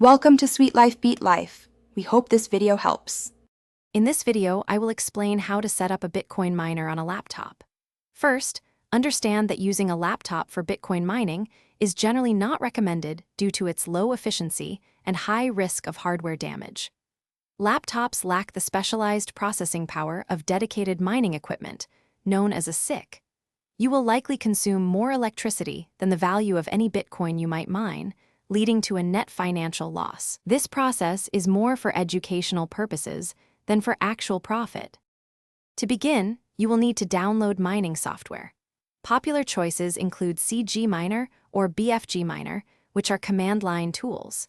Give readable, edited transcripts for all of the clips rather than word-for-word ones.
Welcome to Sweet Life Beat Life. We hope this video helps. In this video, I will explain how to set up a Bitcoin miner on a laptop. First, understand that using a laptop for Bitcoin mining is generally not recommended due to its low efficiency and high risk of hardware damage. Laptops lack the specialized processing power of dedicated mining equipment, known as a SiC. You will likely consume more electricity than the value of any Bitcoin you might mine, leading to a net financial loss. This process is more for educational purposes than for actual profit. To begin, you will need to download mining software. Popular choices include CGMiner or BFGMiner, which are command line tools.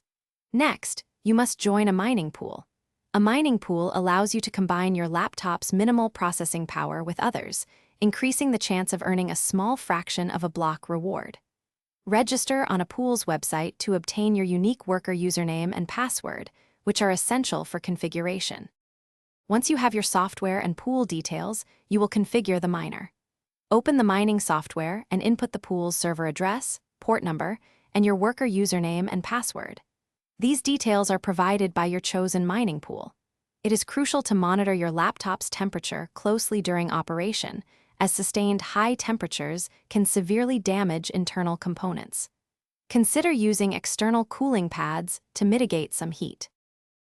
Next, you must join a mining pool. A mining pool allows you to combine your laptop's minimal processing power with others, increasing the chance of earning a small fraction of a block reward. Register on a pool's website to obtain your unique worker username and password, which are essential for configuration. Once you have your software and pool details, you will configure the miner. Open the mining software and input the pool's server address, port number, and your worker username and password. These details are provided by your chosen mining pool. It is crucial to monitor your laptop's temperature closely during operation, as sustained high temperatures can severely damage internal components. Consider using external cooling pads to mitigate some heat.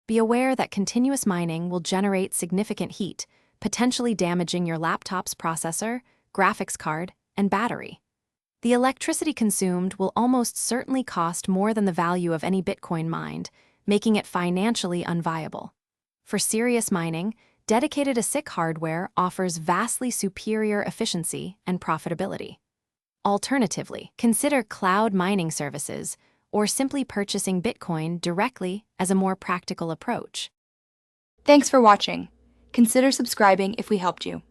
Be aware that continuous mining will generate significant heat, potentially damaging your laptop's processor, graphics card, and battery. The electricity consumed will almost certainly cost more than the value of any Bitcoin mined, making it financially unviable. For serious mining, dedicated ASIC hardware offers vastly superior efficiency and profitability. Alternatively, consider cloud mining services or simply purchasing Bitcoin directly as a more practical approach. Thanks for watching. Consider subscribing if we helped you.